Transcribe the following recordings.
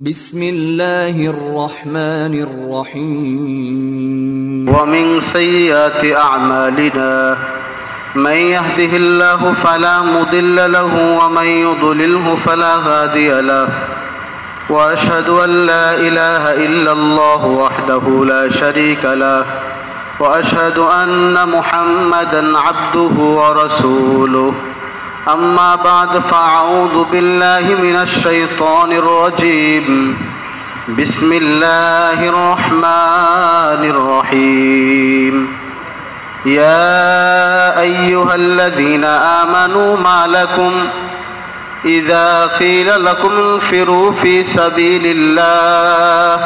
بسم الله الرحمن الرحيم ومن سيئات أعمالنا من يهده الله فلا مضل له ومن يضلله فلا هادي له وأشهد أن لا إله إلا الله وحده لا شريك له وأشهد أن محمدا عبده ورسوله أما بعد فأعوذ بالله من الشيطان الرجيم بسم الله الرحمن الرحيم يا أيها الذين آمنوا ما لكم إذا قيل لكم انفروا في سبيل الله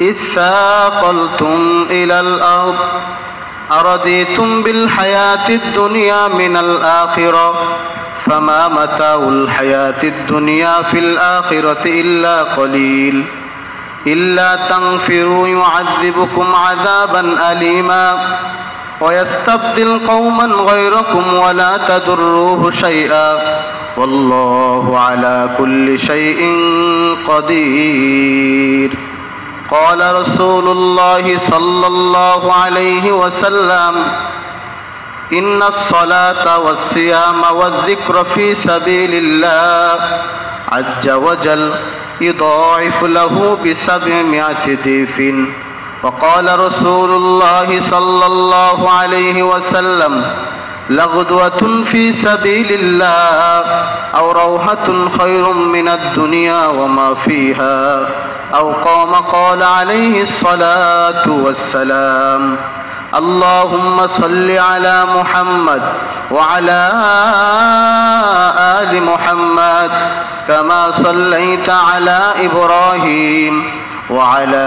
إذ ثاقلتم إلى الأرض أرضيتم بالحياة الدنيا من الآخرة فما متاع الحياة الدنيا في الآخرة إلا قليل إلا تنفروا يعذبكم عذابا أليما ويستبدل قوما غيركم ولا تضروه شيئا والله على كل شيء قدير. قال رسول الله صلى الله عليه وسلم إن الصلاة والصيام والذكر في سبيل الله عز وجل يضاعف له ب700 ضعف. وقال رسول الله صلى الله عليه وسلم لغدوة في سبيل الله أو روحة خير من الدنيا وما فيها أو قال عليه الصلاة والسلام اللهم صل على محمد وعلى آل محمد كما صليت على إبراهيم وعلى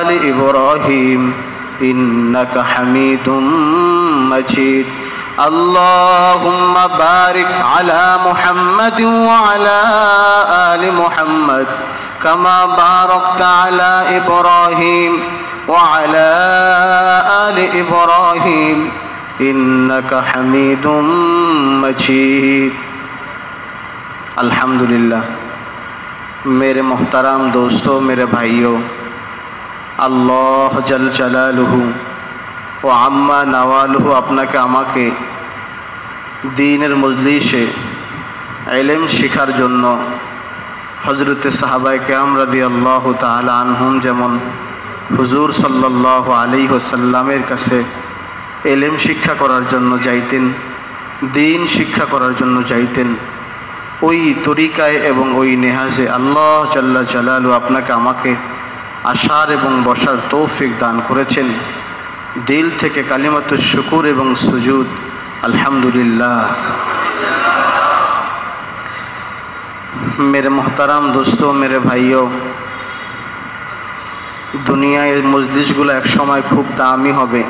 آل إبراهيم إنك حميد مجيد. اللهم بارك على محمد وعلى آل محمد كما باركت على إبراهيم وعلى آل إبراهيم إنك حميد مجيد. अल्हम्दुलिल्लाह. मेरे मोहतरम दोस्तों, मेरे भाइयों, अल्लाह जल जलालुहु ও আম্মা নওয়ালুহু আপনাকে আমাকে দ্বীনের মজলিসে ইলম শিখার জন্য হযরতে সাহাবায়ে কেরাম রাদিয়াল্লাহু তাআলা আনহুম যেমন হুজুর সাল্লাল্লাহু আলাইহি ওয়াসাল্লামের কাছে ইলম শিক্ষা করার জন্য যাইতেন, দ্বীন শিক্ষা করার জন্য যাইতেন, ওই তরিকায় এবং ওই নেহাজে আল্লাহ জাল্লা জালালু আপনাকে আমাকে আসার এবং বসার তৌফিক দান করেছেন। दिल থেকে কালিমাতুশ শুকুর এবং সুজুদ अल्हम्दुलिल्लाह। मेरे मोहतरम दोस्तों, मेरे भाइयों, দুনিয়ায় মজলিসগুলো এক সময় খুব দামি হবে।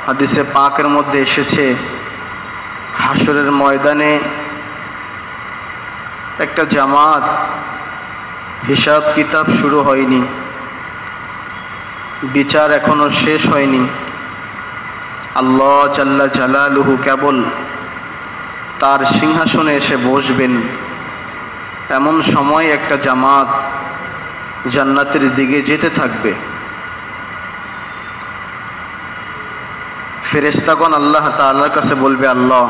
হাদিসে পাকের মধ্যে এসেছে হাসরের ময়দানে একটা জামাত, হিসাব কিতাব শুরু হয়নি, বিচার এখনো শেষ হয়নি। আল্লাহ জাল্লা জালালুহু কেবল তার সিংহাসনে এসে বসবেন। এমন সময় একটা জামাত জান্নাতের দিকে যেতে থাকবে। ফেরেশতাগণ আল্লাহ তাআলার কাছে বলবে, আল্লাহ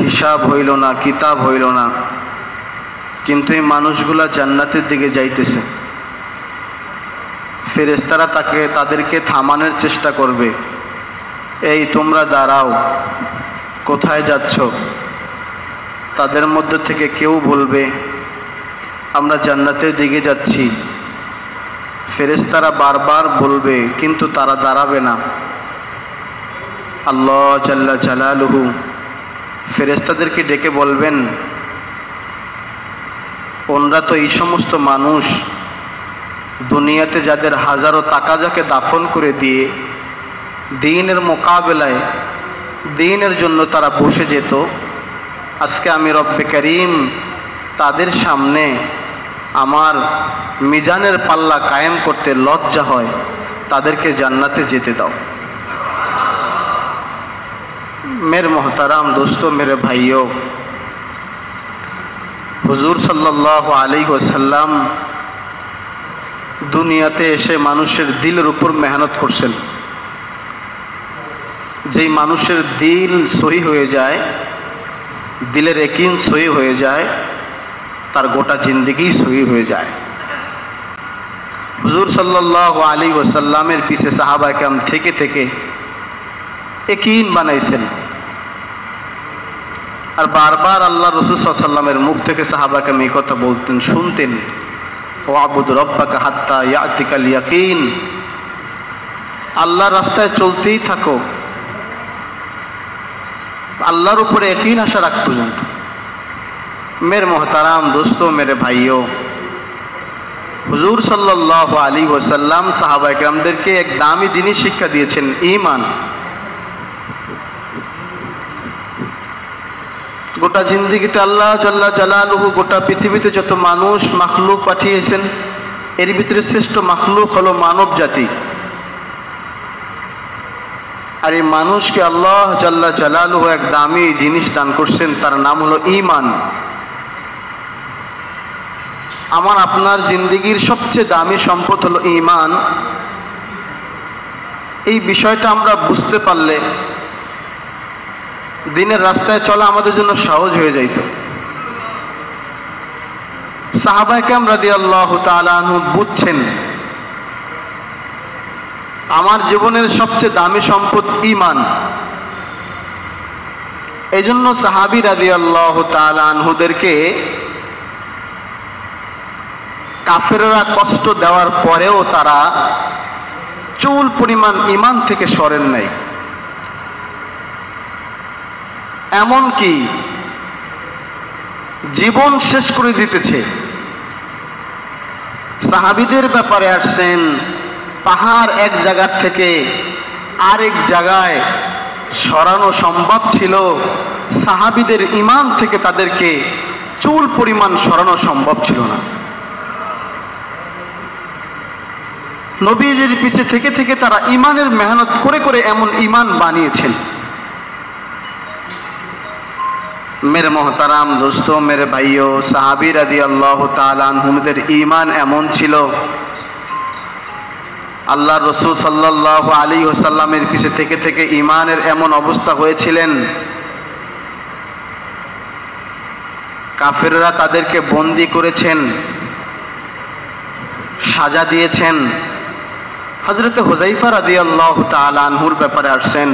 হিসাব হইল না, কিতাব হইল না, কিন্তু এই মানুষগুলা জান্নাতের দিকে যাইতেছে। ফেরেশতারা তাদেরকে থামানোর চেষ্টা করবে, এই তোমরা দাঁড়াও, কোথায় যাচ্ছ? তাদের মধ্য থেকে কেউ বলবে আমরা জান্নাতের দিকে যাচ্ছি। ফেরেশতারা বারবার বলবে, কিন্তু তারা দাঁড়াবে না। আল্লাহ জাল্লা জালালুহু ফেরেশতাদেরকে ডেকে বলবেন, ওনরা তো এই সমস্ত মানুষ দুনিয়াতে যাদের হাজারো তাকাজাকে দাফন করে দিয়ে দ্বীনের মোকাবেলায় দ্বীনের জন্য তারা বসে যেত, আজকে আমি রব্বে করিম তাদের সামনে আমার মিজানের পাল্লা কায়েম করতে লজ্জা হয়, তাদেরকে জান্নাতে যেতে দাও। मेरे मोहतरम दोस्तों, मेरे भाइयों, হুজুর সাল্লাল্লাহু আলাইহি ওয়াসাল্লাম দুনিয়াতে এসে মানুষের দিলের উপর মেহনত করছেন। যেই মানুষের দিল সহি হয়ে যায়, দিলের ইয়াকিন সহি হয়ে যায়, তার গোটা জিন্দেগি সহি হয়ে যায়। হুজুর সাল্লাল্লাহু আলাইহি ওয়াসাল্লামের পিছে সাহাবায়ে কেরাম থেকে থেকে ইয়াকিন বানাইছেন। আর বারবার আল্লাহ রাসূল সাল্লাল্লাহু আলাইহি ওয়াসাল্লামের মুখ থেকে সাহাবায়ে কেরাম এই কথা বলতেন, শুনতেন, ওয়াবুদ রব্বাকা হাত্তা ইয়াতিকাল ইয়াকিন, আল্লাহর রাস্তায় চলতেই থাকো আল্লাহর উপরে ইয়াকিন আসা রাখ পর্যন্ত। মেরে মোহতারাম দোস্তোं, মেরে ভাইও, হুজুর সাল্লাল্লাহু আলাইহি ওয়াসাল্লাম সাহাবায়ে কেরামদেরকে এক দামি জিনিস শিক্ষা দিয়েছেন, ঈমান। গোটা জিন্দেগিতে আল্লাহ জাল্লা জালালুহু গোটা পৃথিবীতে যত মানুষ মাখলুক পাঠিয়েছেন, এর ভিতরে শ্রেষ্ঠ মাখলুক হলো মানব জাতি। আর এই মানুষকে আল্লাহ জাল্লা জালালুহু এক দামি জিনিস দান করছেন, তার নাম হলো ঈমান। আমার আপনার জিন্দেগির সবচেয়ে দামি সম্পদ হলো ঈমান। এই বিষয়টা আমরা বুঝতে পারলে দিনের রাস্তায় চলা আমাদের জন্য সহজ হয়ে যাইত। সাহাবায়ে কেরাম রাদিয়াল্লাহু তাআলা আনহু বুঝছেন আমার জীবনের সবচেয়ে দামি সম্পদ ঈমান। এই জন্য সাহাবী রাদিয়াল্লাহু তাআলা আনহুদেরকে কাফেররা কষ্ট দেওয়ার পরেও তারা চুল পরিমাণ ঈমান থেকে সরেন নাই। এমনকি জীবন শেষ করে দিতেছে। সাহাবীদের ব্যাপারে আসছেন, পাহাড় এক জায়গার থেকে আরেক জায়গায় সরানো সম্ভব ছিল, সাহাবীদের ঈমান থেকে তাদেরকে চুল পরিমাণ সরানো সম্ভব ছিল না। নবীজির পিছে থেকে থেকে তারা ঈমানের মেহনত করে করে এমন ঈমান বানিয়েছেন। मेरे मोहतराम दोस्तों, मेरे भाइयों, साहाबी রাদিয়াল্লাহু তাআলা আনহুদের ঈমান এমন ছিল, আল্লাহ রাসূল সাল্লাল্লাহু আলাইহি ওয়াসাল্লামের পিছে থেকে থেকে ঈমানের এমন অবস্থা হয়েছিলেন, কাফেররা তাদেরকে বন্দী করেছেন, সাজা দিয়েছেন। হযরত হুযায়ফা রাদিয়াল্লাহু তাআলা আনহুর ব্যাপারে আসছেন,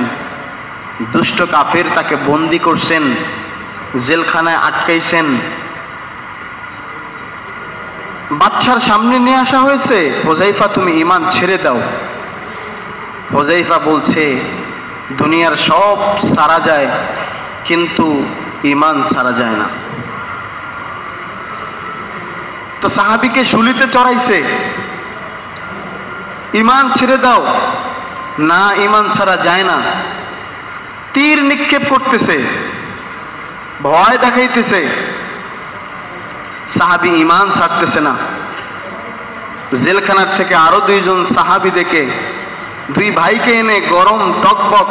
দুষ্ট কাফের তাকে বন্দী করছেন, জেলখানায় আটকাইছেন। বাদশার সামনে নিয়ে আসা হয়েছে, হুযায়ফা তুমি ঈমান ছেড়ে দাও। হুযায়ফা বলছে দুনিয়ার সব সারা যায় কিন্তু ঈমান সারা যায় না। তো সাহাবীকে শুলিতে চড়াইছে, ঈমান ছেড়ে দাও। না, ঈমান ছাড়া যায় না। তীর নিক্ষেপ করতেছে, ভয় দেখাইতেছে, সাহাবী ঈমান ছাড়তেছে না। জেলখানার থেকে আরো দুইজন সাহাবী দেখে দুই ভাইকে এনে গরম টকবক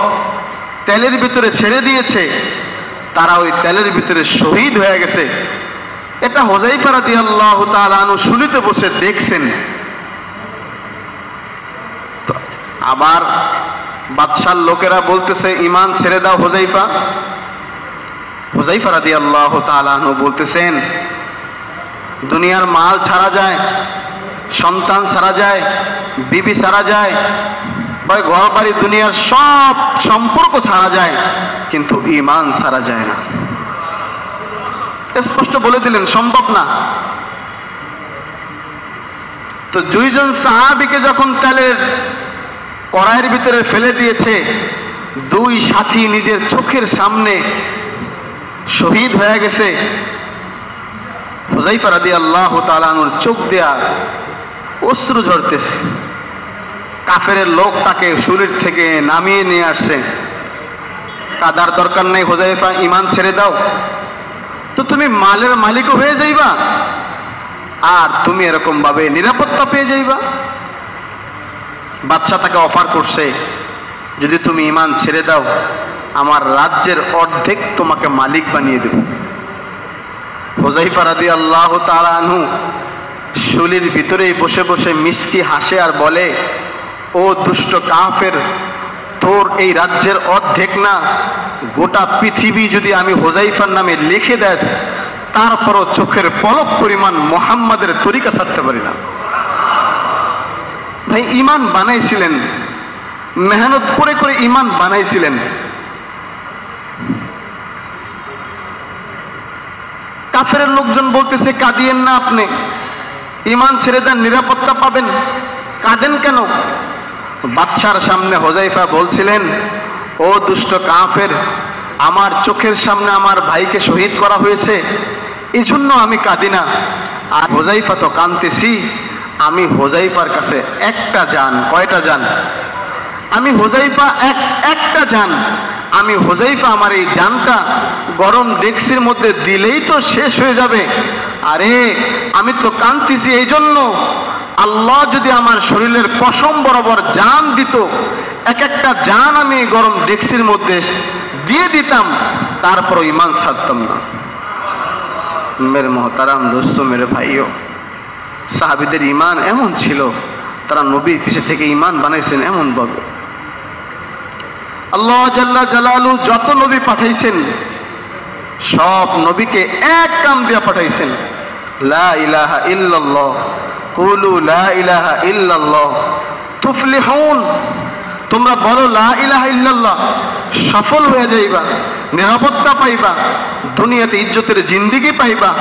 তেলের ভিতরে ছেড়ে দিয়েছে, তারা ওই তেলের ভিতরে শহীদ হয়ে গেছে। এটা হুযায়ফা রাদিয়াল্লাহু তাআলা আনহু শুলিতে বসে দেখছেন। আবার বাদশার লোকেরা বলতেছে ঈমান ছেড়ে দাও হুযায়ফা। হুযায়ফা রাদিয়াল্লাহু তাআলা আনহু বলতেছেন দুনিয়ার মাল ছাড়া যায়, সন্তান ছাড়া যায়, বিবি ছাড়া যায়, ঘর বাড়ি দুনিয়ার সব সম্পর্ক ছাড়া যায়, কিন্তু ঈমান ছাড়া যায় না। স্পষ্ট বলে দিলেন সম্ভব না। তো দুইজন সাহাবীকে যখন তেলের কড়াইয়ের ভিতরে ফেলে দিয়েছে, দুই সাথী নিজের চোখের সামনে শহীদ হয়ে গেছে। হুযায়ফা রাদিয়াল্লাহু তাআলা আনহুর চোখ দেয়া অশ্রু ঝরতেছে। কাফেরের লোক তাকে শুলির থেকে নামিয়ে নিয়ে আসছে। কাদার দরকার নেই হুযায়ফা, ঈমান ছেড়ে দাও, তো তুমি মালের মালিকও হয়ে যাইবা আর তুমি এরকম ভাবে নিরাপত্তা পেয়ে যাইবা। বাদশা তাকে অফার করছে, যদি তুমি ঈমান ছেড়ে দাও আমার রাজ্যের অর্ধেক তোমাকে মালিক বানিয়ে দেব। হুযায়ফা রাদিয়াল্লাহু তাআলা আনহু শুলির ভিতরেই বসে বসে মিষ্টি হাসে আর বলে, ও দুষ্ট কাফের, তোর এই রাজ্যের অর্ধেক না গোটা পৃথিবী যদি আমি হুযায়ফার নামে লিখে দেস, তারপরও চোখের পলক পরিমাণ মুহাম্মাদের তরিকা ছাড়তে পারি না। ভাই ঈমান বানাইছিলেন, মেহনত করে করে ঈমান বানাইছিলেন। কাফেরের লোকজন বলতেছে, কাঁদিয়েন না আপনি, ঈমান ছেড়ে দেন, নিরাপত্তা পাবেন, কাঁদেন কেন? বাদশার সামনে হুযায়ফা বলছিলেন, ও দুষ্ট কাফের, আমার চোখের সামনে আমার ভাইকে শহীদ করা হয়েছে, এই জন্য আমি কাঁদি না। আর হুযায়ফা তো কাঁদতেছি। আমি হুযায়ফার কাছে একটা জান, কয়টা জান? আমি হুযায়ফা একটা জান। আমি হুযায়ফা আমার এই জানটা গরম ডেক্সির মধ্যে দিলেই তো শেষ হয়ে যাবে। আরে আমি তো কাঁদতেছি এই জন্য, আল্লাহ যদি আমার শরীরের পশম বরাবর জান দিত, এক একটা জান আমি গরম ডেক্সির মধ্যে দিয়ে দিতাম, তারপর ঈমান ছাড়তাম না। মেরে মোহতারাম দোস্ত, মেরে ভাইও, সাহাবীদের ঈমান এমন ছিল, তারা নবীর পিছে থেকে ঈমান বানাইছেন এমন ভাবে। আল্লাহ জাল্লা জালালু যত নবী পাঠাইছেন, সব নবীকে এক কাম দিয়া পাঠাইছেন, লা ইলাহা ইল্লাল্লাহ, কুলু লা ইলাহা ইল্লাল্লাহ তুফলিহুন। তোমরা বলো লা ইলাহা ইল্লাল্লাহ, সফল হয়ে যাইবা, নিরাপত্তা পাইবা, দুনিয়াতে ইজ্জতের জিন্দেগি পাইবা,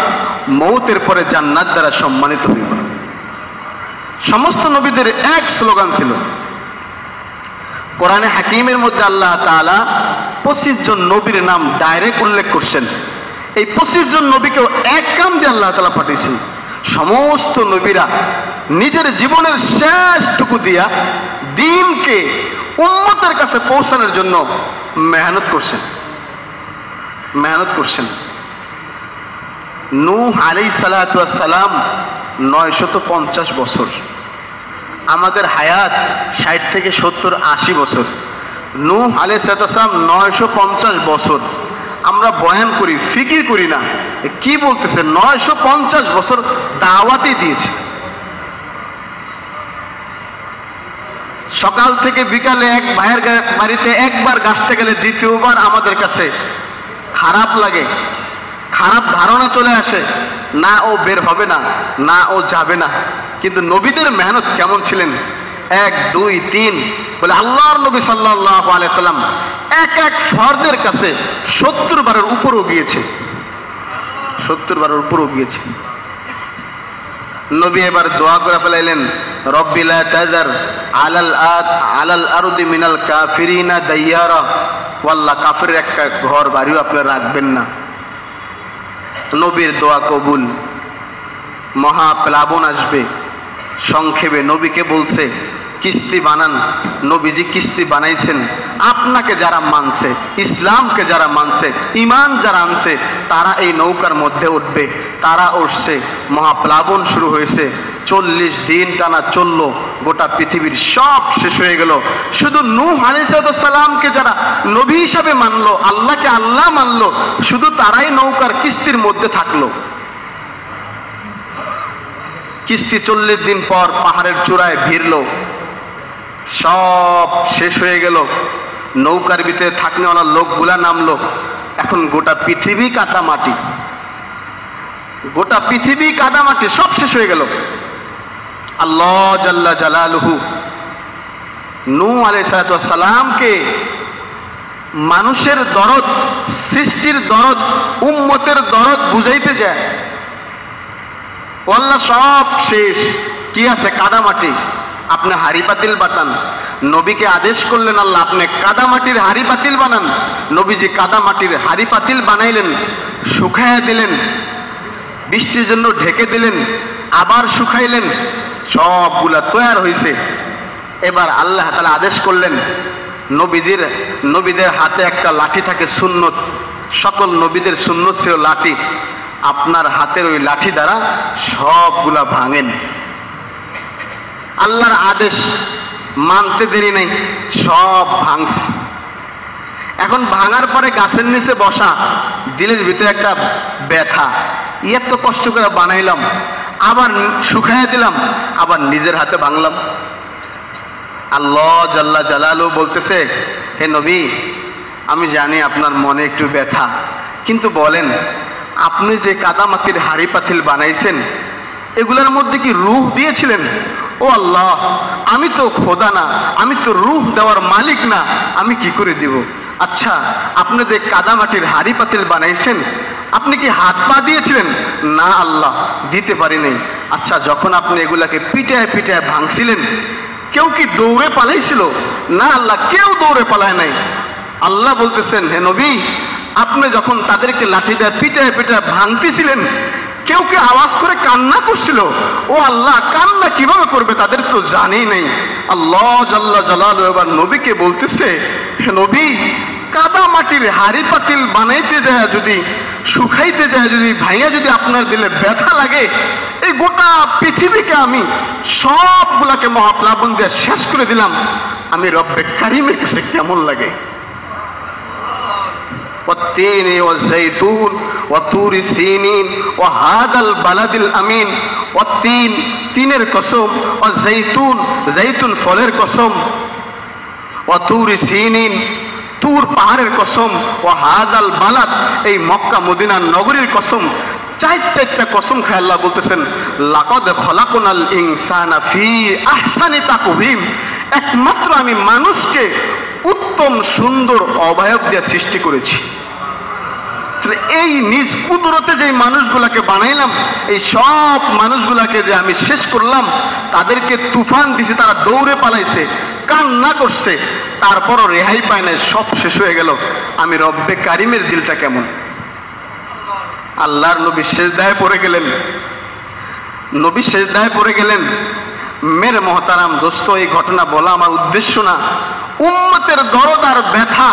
মৌতের পরে জান্নাত দ্বারা সম্মানিত হইবা। সমস্ত নবীদের এক স্লোগান ছিল। কোরআনে হাকিমের মধ্যে আল্লাহ তাআলা 25 জন নবীর নাম ডাইরেক্ট উল্লেখ করছেন। এই 25 জন নবীকেও এক কাম দিয়ে আল্লাহ তাআলা পাঠিয়েছেন। সমস্ত নবীরা নিজের জীবনের শেষটুকু দিয়া দ্বীনকে উম্মতের কাছে পৌঁছানোর জন্য মেহনত করছেন। নূহ আলাইহিস সালাতু ওয়াস সালাম 950 বছর, আমাদের হায়াত 60 থেকে 70-80 বছর। নূহ আলাইহিস সালাতু ওয়াস সালাম 950 বছর। আমরা বয়ান করি, ফিকির করি না কি বলতেছে। 950 বছর দাওয়াতই দিয়েছে। সকাল থেকে বিকালে এক ভাইয়ের বাড়িতে একবার গাছতে গেলে দ্বিতীয়বার আমাদের কাছে খারাপ লাগে, খারাপ ধারণা চলে আসে, না ও বের হবে না, না ও যাবে না। কিন্তু নবীদের মেহনত কেমন ছিলেন? 1, 2, 3 বলে আল্লাহর নবী সাল্লাল্লাহু আলাইহি সাল্লাম এক এক ফরদের কাছে 70 বারের উপরও গিয়েছে, 70 বারের উপরও গিয়েছে। নবী এবার দোয়া করে ফেলাইলেন, রব্বি লা তাযার আলাল আরদি মিনাল কাফিরিনা দাইয়ারা, আল্লাহ কাফিরের একটা ঘর বাড়িও আপনারা রাখবেন না। নবীর দোয়া কবুল। মহাপ্লাবন আসবে। সংক্ষেপে নবীকে বলছে কিস্তি বানান। নবীজি কিস্তি বানাইছেন। আপনাকে যারা মানছে, ইসলামকে যারা মানছে, ঈমান যারা আনছে, তারা এই নৌকার মধ্যে উঠবে। তারা উঠছে, মহাপ্লাবন শুরু হয়েছে। 40 দিন টানা চললো, গোটা পৃথিবীর সব শেষ হয়ে গেল। শুধু নূহ আলাইহিস সালামকে যারা নবী হিসাবে মানলো, আল্লাহকে আল্লাহ মানলো, শুধু তারাই নৌকার কিস্তির মধ্যে থাকলো। কিস্তি 40 দিন পর পাহাড়ের চূড়ায় ভিড়লো, সব শেষ হয়ে গেল। নৌকার ভিতরে থাকনেওয়ালা লোকগুলা নামলো। এখন গোটা পৃথিবী কাদামাটি, গোটা পৃথিবী কাদামাটি, সব শেষ হয়ে গেল। আল্লাহ জাল্লা জালালুহু নূহ আলাইহিস সালামকে মানুষের দরদ, সৃষ্টির দরদ, উম্মতের দরদ বুঝাইতে যায়। আল্লাহ সব শেষ, কি আছে? কাদামাটি। আপনি হাড়ি পাতিল বানান। নবীকে আদেশ করলেন আল্লাহ, আপনি কাদামাটির হাড়ি পাতিল বানান। নবীজি কাদামাটির হাড়ি পাতিল বানাইলেন, শুকাইয়া দিলেন, বৃষ্টির জন্য ঢেকে দিলেন, আবার শুকাইলেন, সবগুলা তৈয়ার হয়েছে। এবার আল্লাহ তাআলা আদেশ করলেন, নবীদের হাতে একটা লাঠি থাকে সুন্নত, সকল নবীদের সুন্নত ছিল লাঠি। আপনার হাতের ওই লাঠি দ্বারা সবগুলা ভাঙেন। আল্লাহর আদেশ মানতে দেরি নাই, সব ভাঙছে। এখন ভাঙার পরে গাছের নিচে বসা, দিলের ভিতরে একটা ব্যথা, এত কষ্ট করে বানাইলাম, আবার শুকাইয়া দিলাম, আবার নিজের হাতে ভাঙলাম। আল্লাহ জাল্লা জালালু বলতেছে, হে নবী, আমি জানি আপনার মনে একটু ব্যথা, কিন্তু বলেন আপনি যে কাদামাটির হাড়ি পাতিল বানাইছেন এগুলোর মধ্যে কি রূহ দিয়েছিলেন? ও আল্লাহ, আমি তো খোদা না, আমি তো রূহ দেওয়ার মালিক না, আমি কি করে দিব? আচ্ছা, আপনি যে কাদামাটির হাড়ি পাতিল বানাইছেন আপনি কি হাত পা দিয়েছিলেন? না আল্লাহ, দিতে পারি নাই। আচ্ছা, যখন আপনি এগুলাকে পিটায় পিটায় ভাঙছিলেন কেউ কি দৌড়ে পালাইছিল? না আল্লাহ, কেউ দৌড়ে পালায় নাই। আল্লাহ বলতেছেন, হে নবী, আপনি যখন তাদেরকে লাঠি দিয়ে পিটায় পিটায় ভাঙতেছিলেন কেউ কি আওয়াজ করে কান্না করছিল? ও আল্লাহ, কান্না কিভাবে করবে তাদের তো জানেই নেই। আল্লাহ জাল্লা জালালু এবার নবীকে বলতেছে, হে নবী, কাদা মাটির হাড়ি পাতিল বানাইতে যায় যদি, শুকাইতে যায় যদি, ভাইয়া যদি আপনার দিলে ব্যথা লাগে, এই গোটা পৃথিবীকে আমি সবগুলাকে মহাপ্লাবন দিয়ে শেষ করে দিলাম, আমি রব্বে কারিমের কাছে কেমন লাগে? والتين والزيتون وطور سينين وهذا البلد الأمين والتين তিনের কসম, والزيتون জৈতুন ফলের কসম, وطور سينين তুর পাহাড়ের কসম, وهذا البلد এই মক্কা মদিনা নগরীর কসম। চারটা কসম খায় আল্লাহ বলতেছেন, লাকাদ খলাকনাল ইনসানা ফি আহসানি তাকওয়িম, একমাত্র আমি মানুষকে উত্তম সুন্দর অবয়ব দিয়ে সৃষ্টি করেছি। এই নিজ কুদরতে যে মানুষগুলাকে বানাইলাম, এই সব মানুষগুলাকে যে আমি শেষ করলাম, তাদেরকে তুফান দিছে, তারা দৌড়ে পালাইছে, কান্না করছে, তারপরও রেহাই পায় নাই, সব শেষ হয়ে গেল। আমি রব্বে কারিমের দিলটা কেমন? আল্লাহর নবী সেজদায় পড়ে গেলেন, নবী সেজদায় পড়ে গেলেন। মেরে মহতারাম দোস্ত, এই ঘটনা বলা আমার উদ্দেশ্য না, উম্মতের দরদ আর ব্যথা,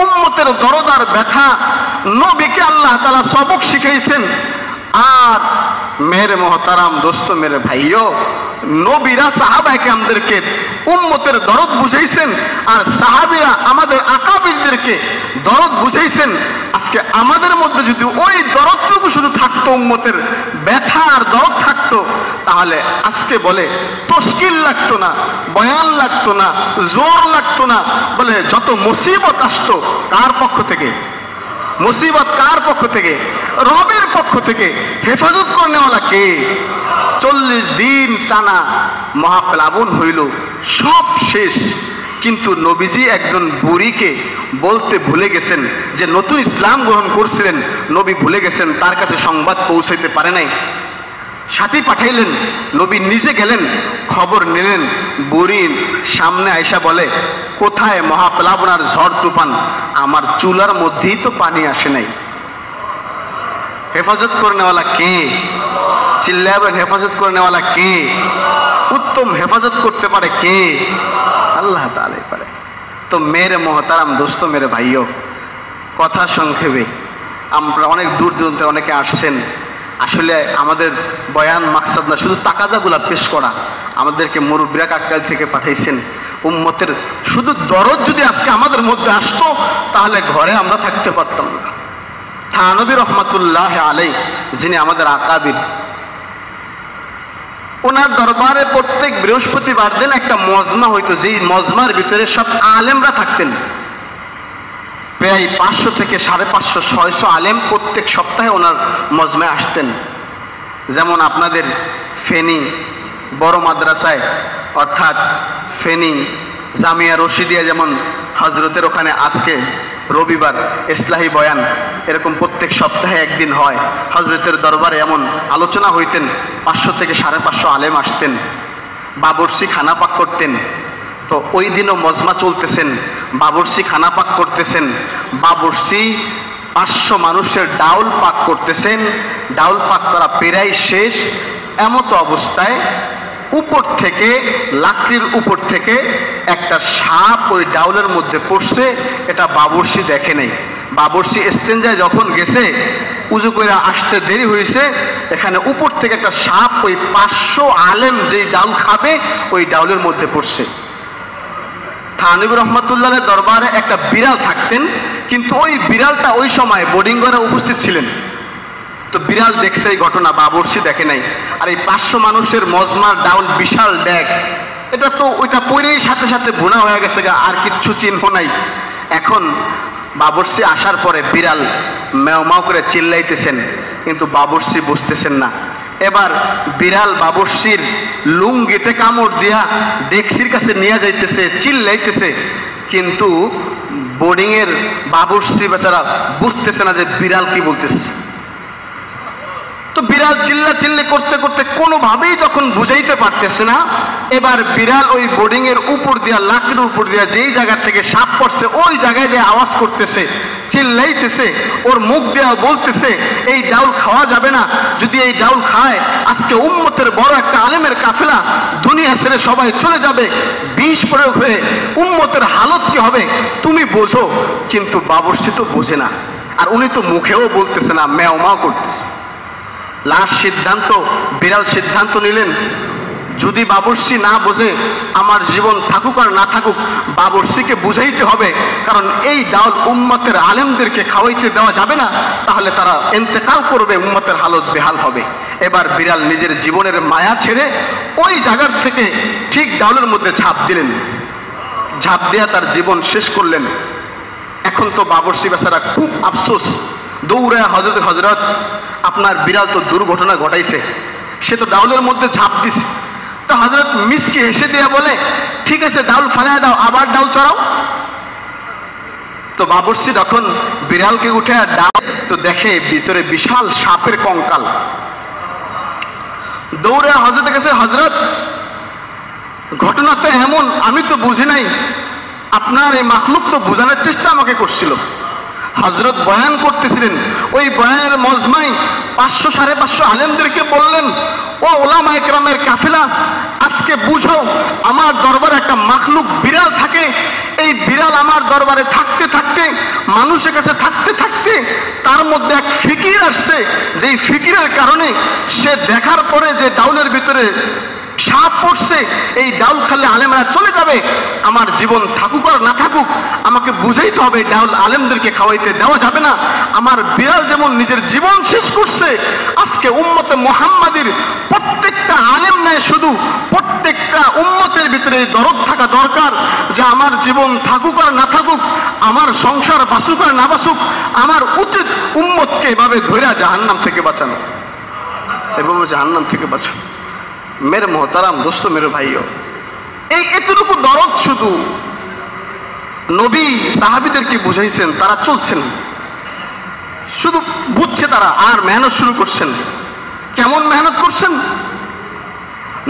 উম্মতের দরদ আর ব্যথা নবীকে আল্লাহ তাআলা সবক শিখাইছেন। আর মেরে মহতারাম দোস্ত, মেরে ভাইও, নবীরা সাহাবায়ে কেরামদেরকে উম্মতের দরদ বুঝাইছেন, আর সাহাবীরা আমাদের আকাবিরদেরকে দরদ বুঝাইছেন। আজকে আমাদের মধ্যে যদি ওই দরদটুকু শুধু থাকতো, উম্মতের ব্যথা আর দরদ থাকতো, তাহলে আজকে বলে তশকিল লাগতো না, বয়ান লাগতো না, জোর লাগতো না। বলে যত মুসিবত আসতো কার পক্ষ থেকে? মুসিবত কার পক্ষ থেকে? রবের পক্ষ থেকে। হেফাজত করনেওয়ালা কে? 40 দিন টানা মহাপ্লাবন হইল, সব শেষ, কিন্তু নবীজি একজন বুড়িকে বলতে ভুলে গেছেন, যে নতুন ইসলাম গ্রহণ করছিলেন, নবী ভুলে গেছেন, তার কাছে সংবাদ পৌঁছাইতে পারে নাই। সাথী পাঠাইলেন, নবী নিজে গেলেন, খবর নিলেন। বুড়ির সামনে আয়সা বলে, কোথায় মহাপ্লাবন আর ঝড় তুফান? আমার চুলার মধ্যেই তো পানি আসে নাই। হেফাজত করনেওয়ালা কে? চিল্লাবেন, হেফাজত করনেওয়ালা কে? উত্তম হেফাজত করতে পারে কে? আল্লাহ তাআলা পারে। তো মেরে মহতারাম দোস্ত, মেরে ভাইও, কথা সংক্ষেপে, আমরা অনেক দূর দূরান্তে অনেকে আসছেন। আসলে আমাদের বয়ান মাকসাদ না শুধু তাকাজাগুলা পেশ করা, আমাদেরকে মুরব্বিরা কাকরাইল থেকে পাঠাইছেন। উম্মতের শুধু দরদ যদি আজকে আমাদের মধ্যে আসতো, তাহলে ঘরে আমরা থাকতে পারতাম না। থানবী রহমাতুল্লাহ আলাইহি, যিনি আমাদের আকাবির, ওনার দরবারে প্রত্যেক বৃহস্পতিবার দিন একটা মজমা হইতো, যেই মজমার ভিতরে সব আলেমরা থাকতেন। প্রায় 500 থেকে 550, 600 আলেম প্রত্যেক সপ্তাহে ওনার মজমায় আসতেন। যেমন আপনাদের ফেনী বড় মাদ্রাসায়, অর্থাৎ ফেনী জামিয়া রশিদিয়া, যেমন হজরতের ওখানে আজকে রবিবার ইসলাহি বয়ান, এরকম প্রত্যেক সপ্তাহে একদিন হয়। হজরতের দরবারে এমন আলোচনা হইতেন, 500 থেকে 550 আলেম আসতেন, বাবরসি খানা পাক করতেন। তো ওই দিনও মজমা চলতেছেন, বাবরসি খানা পাক করতেছেন, বাবরসি 500 মানুষের ডাউল পাক করতেছেন। ডাউল পাক করা প্রায় শেষ, এমতো অবস্থায় উপর থেকে, লাকড়ির উপর থেকে একটা সাপ ওই ডাউলের মধ্যে পড়ছে। এটা বাবরসি দেখে নেই। বাবরসি ইস্তেঞ্জায় যখন গেছে, উজু করে আসতে দেরি হয়েছে, এখানে উপর থেকে একটা সাপ ওই 500 আলেম যেই ডাউল খাবে ওই ডাউলের মধ্যে পড়ছে। থানবী রহমতুল্লাহের দরবারে একটা বিড়াল থাকতেন, কিন্তু ওই বিড়ালটা ওই সময় বোর্ডিং ঘরে উপস্থিত ছিলেন। তো বিড়াল দেখছে এই ঘটনা, বাবরসি দেখে নাই। আর এই 500 মানুষের মজমার ডাউল বিশাল ড্যাগ, এটা তো ওইটা পরেই সাথে সাথে ভুনা হয়ে গেছে, আর কিচ্ছু চিহ্ন নাই। এখন বাবরসি আসার পরে বিড়াল ম্যাও ম্যাও করে চিল্লাইতেছেন, কিন্তু বাবরসি বুঝতেছেন না। এবার বিড়াল বাবরসির লুঙ্গিতে কামড় দিয়া ডেক্সির কাছে নিয়ে যাইতেছে, চিল্লাইতেছে, কিন্তু বোর্ডিংয়ের বাবরসি বেচারা বুঝতেছে না যে বিড়াল কি বলতেছে। তো বিড়াল চিল্লাচিল্লি করতে করতে কোনোভাবেই যখন বুঝাইতে পারতেছে না, এবার বিড়াল ওই বোর্ডিংয়ের উপর দিয়া, লাকড়ির উপর দিয়া যেই জায়গা থেকে সাপ পড়ছে ওই জায়গায় যে আওয়াজ করতেছে, চিল্লাইতেছে, ওর মুখ দেওয়া বলতেছে এই ডাউল খাওয়া যাবে না, যদি এই ডাউল খায় আজকে উম্মতের বড় একটা আলেমের কাফেলা দুনিয়া ছেড়ে সবাই চলে যাবে, বিষ প্রয়োগ হয়ে উম্মতের হালত কি হবে তুমি বোঝো। কিন্তু বাবরসি তো বোঝে না, আর উনি তো মুখেও বলতেছে না, ম্যাও ম্যাও করতেছে। লাস্ট সিদ্ধান্ত, বিড়াল সিদ্ধান্ত নিলেন, যদি বাবরসি না বোঝে আমার জীবন থাকুক আর না থাকুক, বাবরসিকে বুঝাইতে হবে, কারণ এই ডাউল উম্মতের আলেমদেরকে খাওয়াইতে দেওয়া যাবে না, তাহলে তারা ইন্তেকাল করবে, উম্মতের হালত বেহাল হবে। এবার বিড়াল নিজের জীবনের মায়া ছেড়ে ওই জায়গার থেকে ঠিক ডাউলের মধ্যে ঝাঁপ দিলেন, ঝাঁপ দিয়া তার জীবন শেষ করলেন। এখন তো বাবরসি বেচারা খুব আফসোস, দৌড়ায় হজরত আপনার বিড়াল তো দুর্ঘটনা ঘটাইছে, সে তো ডাউলের মধ্যে ঝাঁপ দিছে। তো হজরত মিসকে হেসে দিয়া বলে, ঠিক আছে ডাউল ফালায় দাও, আবার ডাউল চড়াও। তো বাবরসি যখন বিড়ালকে উঠে আর ডাউল, তো দেখে ভিতরে বিশাল সাপের কঙ্কাল। দৌড়ে হজরতের কাছে, হজরত ঘটনা তো এমন, আমি তো বুঝি নাই, আপনার এই মাখলুক তো বোঝানোর চেষ্টা আমাকে করছিল। হজরত বয়ান করতেছিলেন, ওই বয়ানের মজমাই 500-550 আলেমদেরকে বললেন, ও ওলামা ইকরামের কাফেলা, আজকে বুঝো আমার দরবারে একটা মাখলুক বিড়াল থাকে, এই বিড়াল আমার দরবারে থাকতে থাকতে, মানুষের কাছে থাকতে থাকতে তার মধ্যে এক ফিকির আসছে, যেই ফিকিরের কারণে সে দেখার পরে যে ডাউলের ভিতরে সাপ পড়ছে, এই ডাউল খালে আলেমরা চলে যাবে, আমার জীবন থাকুক আর না থাকুক আমাকে বুঝাইতে হবে ডাউল আলেমদেরকে খাওয়াইতে দেওয়া যাবে না। আমার বিড়াল যেমন নিজের জীবন শেষ করছে, আজকে উম্মতে মুহাম্মাদির প্রত্যেকটা আলেম নয়, শুধু প্রত্যেকটা উম্মতের ভিতরে দরদ থাকা দরকার যে আমার জীবন থাকুক আর না থাকুক, আমার সংসার বাঁচুক আর না বাঁচুক, আমার উচিত উম্মতকে এভাবে ধইরা জাহান্নাম থেকে বাঁচানো, এভাবে জাহান্নাম থেকে বাঁচানো। মেরে মোহতারাম দোস্ত, মেরে ভাইও, এই এতটুকু দরদ শুধু নবী সাহাবীদেরকে বুঝাইছেন, তারা চলছেন, শুধু বুঝছে তারা, আর মেহনত শুরু করছেন। কেমন মেহনত করছেন?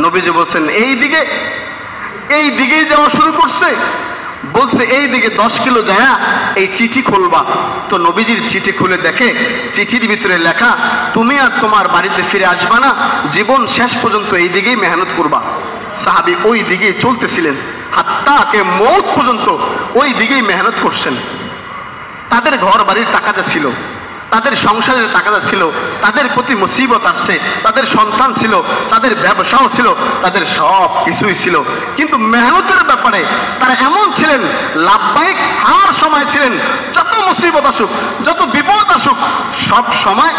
নবীজি বলছেন এই দিকেই যাওয়া শুরু করছে, বলছে এই দিকে 10 কিলো যায় এই চিঠি খুলবা। তো নবীজির চিঠি খুলে দেখে চিঠির ভিতরে লেখা, তুমি আর তোমার বাড়িতে ফিরে আসবা না, জীবন শেষ পর্যন্ত এই দিকেই মেহনত করবা। সাহাবী ওই দিকেই চলতেছিলেন, হাত্তাকে মৌত পর্যন্ত ওই দিকেই মেহনত করছেন। তাদের ঘর বাড়ির টাকাটা ছিল, তাদের সংসারের টাকাটা ছিল, তাদের প্রতি মুসিবত আসছে, তাদের সন্তান ছিল, তাদের ব্যবসাও ছিল, তাদের সব কিছুই ছিল, কিন্তু মেহনতের ব্যাপারে তারা এমন ছিলেন, লাভবাহিক হার সময় ছিলেন, যত মুসিবত আসুক, যত বিপদ আসুক, সব সময়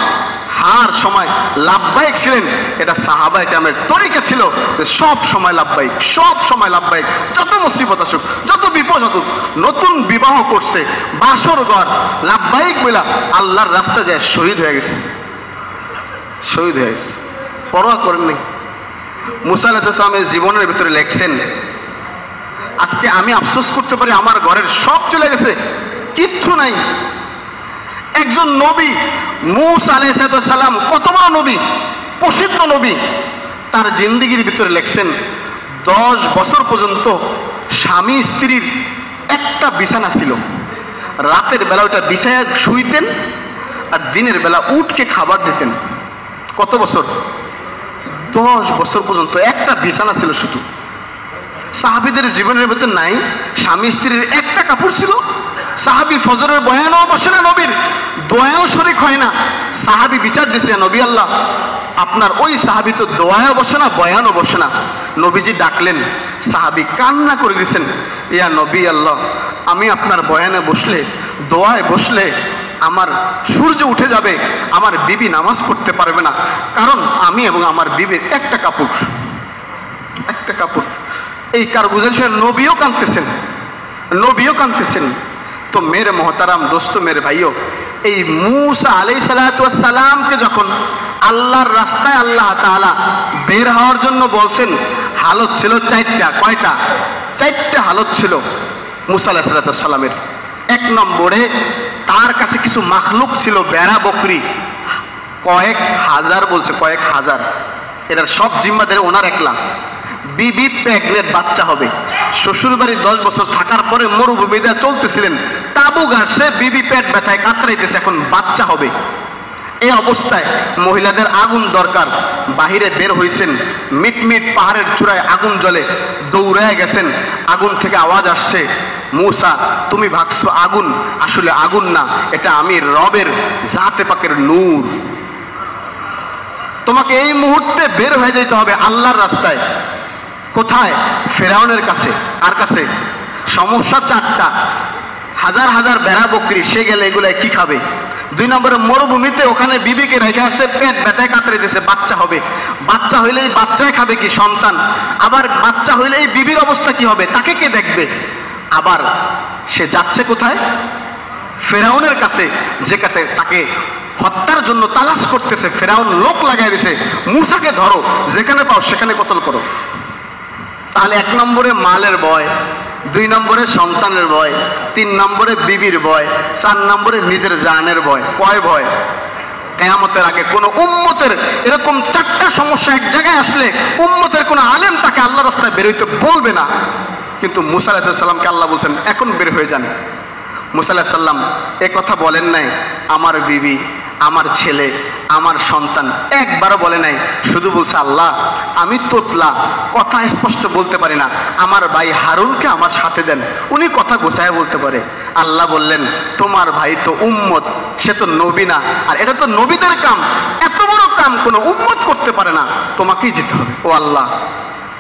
হার সময় লাভবাহিক ছিলেন। এটা সাহাবায়ে কেরামের তরিকা ছিল যে সব সময় লাভবাহিক, সব সময় লাভবাহিক, যত মুসিবত আসুক, যত বিপদ আসুক। নতুন বিবাহ করছে, বাসর ঘর, লাভবাহিক বইলা আল্লাহর রাস্তা যায় শহীদ হয়ে গেছে, শহীদ হয়ে গেছে, পরোয়া করেননি। মুসা আলাইহিস সালামের জীবনের ভিতরে লেখছেন, আজকে আমি আফসোস করতে পারি আমার ঘরের সব চলে গেছে, কিচ্ছু নাই। একজন নবী মুসা আলাইহিস সালাম, কত বড় নবী, প্রসিদ্ধ নবী, তার জিন্দেগির ভিতরে লেখছেন 10 বছর পর্যন্ত স্বামী স্ত্রীর একটা বিছানা ছিল, রাতের বেলা ওটা বিছায়া শুইতেন আর দিনের বেলা উঠকে খাবার দিতেন। কত বছর? 10 বছর পর্যন্ত একটা বিছানা ছিল শুধু। সাহাবীদের জীবনের ভিতরে নাই, স্বামী স্ত্রীর একটা কাপড় ছিল। সাহাবী ফজরের বয়ানও বসে না, নবীর দোয়াও শরীক হয় না। সাহাবী বিচার দিছে, নবী আল্লাহ আপনার ওই সাহাবী তো দোয়াও বসে না, বয়ানও বসে না, নবীজি ডাকলেন, সাহাবী কান্না করে দিয়েছেন, ইয়া নবী আল্লাহ, আমি আপনার বয়ানে বসলে, দোয়ায় বসলে আমার সূর্য উঠে যাবে, আমার বিবি নামাজ পড়তে পারবে না, কারণ আমি এবং আমার বিবির একটা কাপড়। এই কারগুজারিতে নবীও কাঁদতেছেন, নবীও কাঁদতেছেন। তো মেরে মোহতারাম দোস্ত, মেরে ভাইও, এই মূসা আলাইহিস সালাতু ওয়াস সালামকে যখন আল্লাহর রাস্তায় আল্লাহ তাআলা বের হওয়ার জন্য বলছেন, হালত ছিল চারটা। কয়টা? চারটা হালত ছিল মূসা আলাইহিস সালাতু ওয়াস সালামের। এক নম্বরে তার কাছে কিছু মাখলুক ছিল, বেড়া বকরি, কয়েক হাজার, বলছে কয়েক হাজার। এটার সব জিম্মাদারি ওনার একলা। বিবি প্রেগনেন্ট, বাচ্চা হবে। শ্বশুর বাড়ি 10 বছর থাকার পরে মরুভূমিতে চলতেছিলেন, তাবু গাছে বিবি পেট ব্যথায় কাতরাইতেছে, এখন বাচ্চা হবে। এই অবস্থায় মহিলাদের আগুন দরকার, বাহিরে বের হয়েছেন, মিটমিট পাহাড়ের চূড়ায় আগুন জ্বলে, দৌড়ায় গেছেন। আগুন থেকে আওয়াজ আসছে, মূসা তুমি ভাবছো আগুন, আসলে আগুন না, এটা আমি রবের জাতে পাকের নূর। তোমাকে এই মুহূর্তে বের হয়ে যেতে হবে আল্লাহর রাস্তায়। কোথায়? ফেরাউনের কাছে। আর কাছে সমস্যা চারটা, হাজার হাজার ভেড়া বকরি, সে গেলে এগুলাই কি খাবে? 2 নম্বরে মরুভূমিতে, ওখানে বিবিকে রেখে আসছে, পেট ব্যথায় কাতরে দিয়েছে, বাচ্চা হবে। বাচ্চা হইলে এই বাচ্চায় খাবে কি? সন্তান। আবার বাচ্চা হইলে এই বিবির অবস্থা কি হবে? তাকে কে দেখবে? আবার সে যাচ্ছে কোথায়? ফেরাউনের কাছে, যেখানে তাকে হত্যার জন্য তালাশ করতেছে। ফেরাউন লোক লাগাই দিয়েছে, মূসাকে ধরো, যেখানে পাও সেখানে কতল করো। তাহলে 1 নম্বরে মালের ভয়, 2 নম্বরে সন্তানের ভয়, 3 নম্বরে বিবির ভয়, 4 নম্বরে নিজের জানের ভয়। কয় ভয়? কিয়ামতের আগে কোন উম্মতের এরকম 4টা সমস্যা এক জায়গায় আসলে উম্মতের কোন আলেম তাকে আল্লাহর রাস্তায় বের হইতে বলবে না। কিন্তু মূসা আলাইহিস সালামকে আল্লাহ বলছেন, এখন বের হয়ে যান। মূসা আলাইহিস সালাম এ কথা বলেন নাই, আমার বিবি, আমার ছেলে, আমার সন্তান, একবারও বলে নাই। শুধু বলছে, আল্লাহ আমি তোতলা, কথা স্পষ্ট বলতে পারি না, আমার ভাই হারুনকে আমার সাথে দেন, উনি কথা গোছায় বলতে পারে। আল্লাহ বললেন, তোমার ভাই তো উম্মত, সে তো নবী না, আর এটা তো নবীদের কাম, এত বড় কাম কোনো উম্মত করতে পারে না, তোমাকেই যেতে হবে। ও আল্লাহ,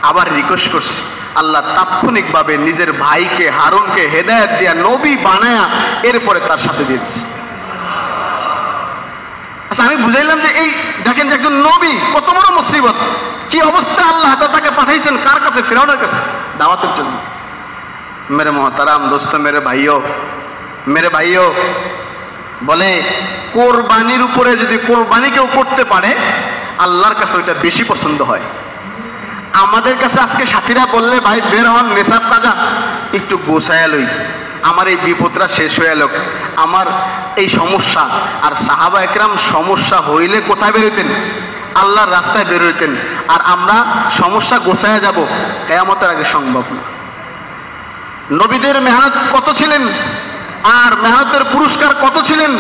আবার রিকোয়েস্ট করছি। আল্লাহ তাৎক্ষণিকভাবে নিজের ভাইকে হারুনকে হেদায়েত দিয়া নবী বানায়া এরপরে তার সাথে দিয়েছে। আচ্ছা, আমি বুঝাইলাম যে এই দেখেন যে একজন নবী কত বড় মুসিবত, কি অবস্থা আল্লাহ তাকে পাঠাইছেন কার কাছে? ফিরআউনের কাছে, দাওয়াতের জন্য। মেরে মোহতারাম দোস্ত, মেরে ভাইও বলে, কোরবানির উপরে যদি কোরবানি কেউ করতে পারে, আল্লাহর কাছে ওইটা বেশি পছন্দ হয়। আমাদের কাছে আজকে সাথীরা বললে, ভাই বের হন, নেশাব তাজা, একটু গোছায়া লই, আমার এই বিপদটা শেষ হয়ে এলো, আমার এই সমস্যা। আর সাহাবা একরাম সমস্যা হইলে কোথায় বেরোতেন? আল্লাহর রাস্তায় বেরোতেন। আর আমরা সমস্যা গোছায়া যাব, কিয়ামতের আগে সম্ভব না। নবীদের মেহনত কত ছিলেন, আর মেহনতের পুরস্কার কত ছিলেন।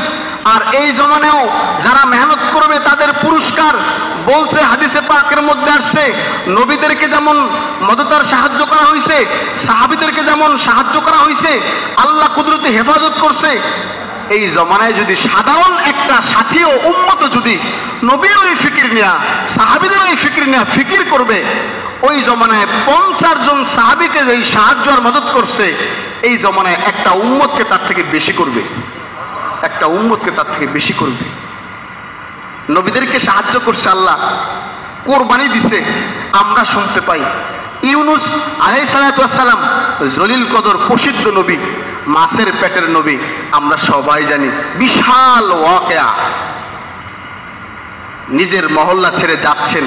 আর এই জমানেও যারা মেহনত করবে তাদের পুরস্কার বলছে, হাদিসে পাকের মধ্যে আসছে, নবীদেরকে যেমন মদতার সাহায্য করা হয়েছে, সাহাবীদেরকে যেমন সাহায্য করা হয়েছে, আল্লাহ কুদরতে হেফাজত করছে। এই জমানায় যদি সাধারণ একটা সাথীও উম্মত যদি নবীর ওই ফিকির নেয়া, সাহাবীদের ওই ফিকির নেয়া ফিকির করবে, ওই জমানায় 50 জন সাহাবীকে যেই সাহায্য আর মদত করছে, এই জমানায় একটা উম্মতকে তার থেকে বেশি করবে, একটা উম্মতকে তার থেকে বেশি করবে। নবীদেরকে সাহায্য করছে আল্লাহ, কোরবানি দিছে। আমরা শুনতে পাই ইউনুস আলাইহিস সালাতু ওয়াস সালাম জলিল কদর প্রসিদ্ধ নবী, মাছের পেটের নবী, আমরা সবাই জানি। বিশাল ওয়াকিয়া, নিজের মহল্লা ছেড়ে যাচ্ছেন,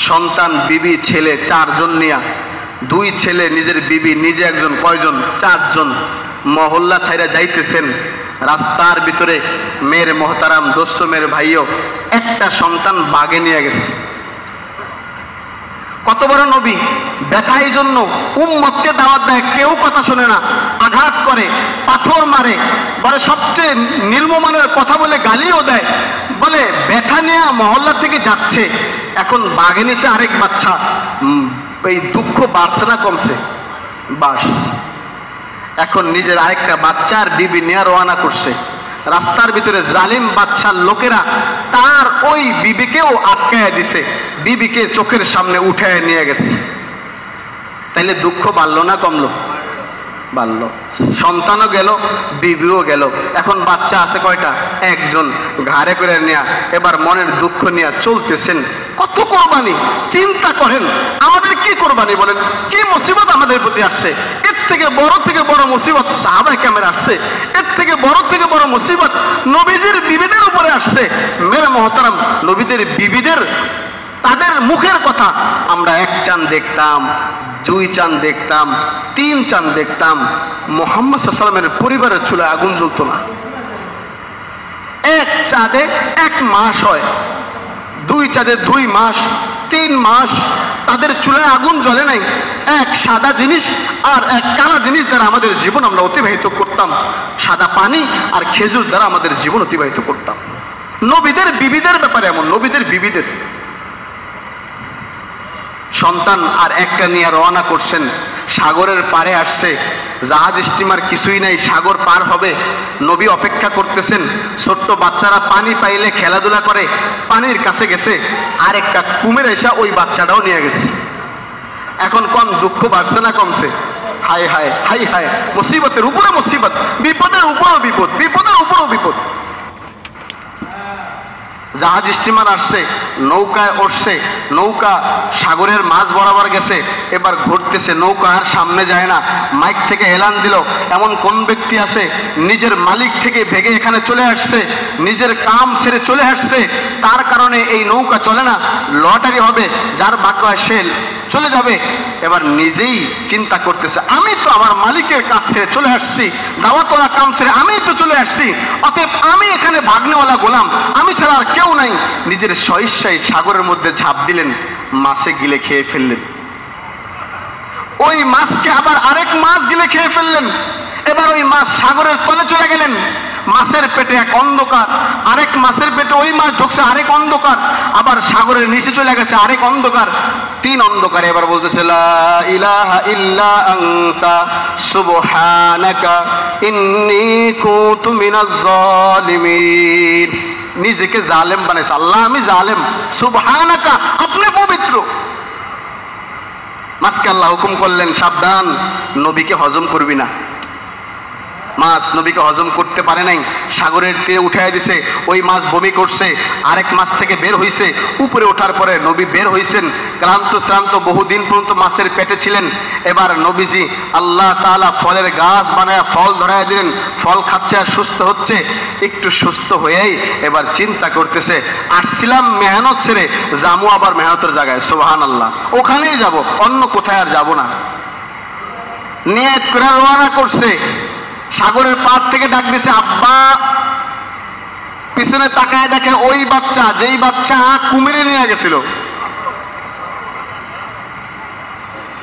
সন্তান, বিবি, ছেলে 4 জন নিয়া, 2 ছেলে, নিজের বিবি, নিজে একজন, কয়জন? 4 জন, মহল্লা ছাইরা যাইতেছেন। রাস্তার ভিতরে মেরে মোহতারাম দোস্ত, মেরে ভাইও, একটা সন্তান বাগে নিয়ে গেছে। কত বড় নবী, ব্যথাই জন্য উম্মতকে দাওয়াত দেয়, কেউ কথা শোনে না, আঘাত করে, পাথর মারে, বলে সবচেয়ে নির্মমানের কথা বলে গালিও দেয়, বলে ব্যথা নিয়ে মহল্লা থেকে যাচ্ছে। এখন বাগে নিছে আরেক বাচ্চা, এই দুঃখ বাড়ছে না কমছে? বাড়ছে। এখন নিজের আরেকটা বাচ্চার বিবি নিয়ে রওনা করছে। রাস্তার ভিতরে জালিম বাদশার লোকেরা তার ওই বিবিকেও আটকায় দিছে, বিবিকে চোখের সামনে উঠায় নিয়ে গেছে। তাইলে দুঃখ বাড়লো না কমলো? বাড়লো। সন্তানও গেল, বিবিও গেল। এখন বাচ্চা আছে কয়টা? একজন। ঘাড়ে করে নেয়া, এবার মনের দুঃখ নিয়ে চলতেছেন। কত কোরবানি চিন্তা করেন, আমাদের কি কোরবানি বলেন? কি মুসিবত আমাদের প্রতি আসছে? এর থেকে বড় মুসিবত সাহাবায়ে কেরামের আসছে, এর থেকে বড় মুসিবত নবীজির বিবিদের উপরে আসছে। মেরে মুহতারাম, নবীদের বিবিদের তাদের মুখের কথা আমরা 1 চাঁদ দেখতাম, 2 চাঁদ দেখতাম, 3 চাঁদ দেখতাম। মুহাম্মদ সাল্লাল্লাহু আলাইহি ওয়াসাল্লামের পরিবারের চুলায় আগুন জ্বলতো না। 1 চাঁদে 1 মাস হয়, 2 চাঁদে 2 মাস, 3 মাস তাদের চুলায় আগুন জ্বলে নাই। এক সাদা জিনিস আর এক কালা জিনিস দ্বারা আমাদের জীবন আমরা অতিবাহিত করতাম। সাদা পানি আর খেজুর দ্বারা আমাদের জীবন অতিবাহিত করতাম। নবীদের বিবিদের ব্যাপারে এমন, নবীদের বিবিদের সন্তান আর একটা নিয়ে রওনা করছেন, সাগরের পাড়ে আসছে, জাহাজ স্টিমার কিছুই নাই, সাগর পার হবে। নবী অপেক্ষা করতেছেন। ছোট্ট বাচ্চারা পানি পাইলে খেলাধুলা করে, পানির কাছে গেছে, আর একটা কুমির এসে ওই বাচ্চাটাও নিয়ে গেছে। এখন কম দুঃখ বাড়ছে না কমছে? হায় হায় হায় হায়, মুসিবতের উপরে মুসিবত, বিপদের উপরও বিপদ, বিপদের উপরও বিপদ। জাহাজ স্টিমার আসছে, নৌকায় উঠছে, নৌকা সাগরের মাঝ বরাবর গেছে, এবার ঘুরতেছে, নৌকা আর সামনে যায় না। মাইক থেকে এলান দিল, এমন কোন ব্যক্তি আছে নিজের মালিক থেকে ভেগে এখানে চলে আসছে, নিজের কাম ছেড়ে চলে আসছে, তার কারণে এই নৌকা চলে না, লটারি হবে, যার ভাগ্য হয় সে চলে যাবে। এবার নিজেই চিন্তা করতেছে, আমি তো আমার মালিকের কাছ ছেড়ে চলে আসছি, দাওয়াতওয়ালা কাম ছেড়ে আমি তো চলে আসছি, অতএব আমি এখানে ভাগ্নেওয়ালা গোলাম, আমি ছাড়া আর কেউ নাই। নিজের সহিষ্যায় সাগরের মধ্যে ঝাঁপ দিলেন, মাছে গিলে খেয়ে ফেললেন। ওই মাছকে আবার আরেক মাছ গিলে খেয়ে ফেললেন। এবার ওই মাছ সাগরের তলে চলে গেলেন। মাছের পেটে এক অন্ধকার, আরেক মাছের পেটে ওই মাছ ঢুকছে, আরেক অন্ধকার, আবার সাগরের নিচে চলে গেছে আরেক অন্ধকার, 3 অন্ধকার। এবার বলতেছে লা ইলাহা ইল্লা আনতা সুবহানাকা ইন্নী কুনতু মিনাজ জালিমিন। নিজেকে জালেম বানাইছে, আল্লাহ আমি জালেম, সুবহানাকা আপনি পবিত্র। মাছকে আল্লাহ হুকুম করলেন, সাবধান, নবীকে হজম করবি না। মাছ নবীকে হজম করতে পারে নাই, সাগরের তীরে উঠাই দিছে। ওই মাছ বমি করছে, আরেক মাছ থেকে বের হইছে। উপরে ওঠার পরে নবী বের হইছেন, ক্লান্ত শ্রান্ত, বহুদিন পর্যন্ত মাছের পেটে ছিলেন। এবার নবীজি আল্লাহ তাআলা ফলের গাছ বানায় ফল ধরায় দিলেন, ফল খাচ্ছে আর সুস্থ হচ্ছে। একটু সুস্থ হয়েই এবার চিন্তা করতেছে, আসছিলাম মেহনত ছেড়ে, যাবো আবার মেহনতের জায়গায়, সুবহানাল্লাহ, ওখানেই যাব, অন্য কোথায় আর যাব না। নিয়ত করে রওনা করছে। সাগরের পার থেকে ডাক দিছে, আব্বা। পিছনে তাকায় দেখে ওই বাচ্চা, যেই বাচ্চা কুমিরে নিয়ে গেছিল।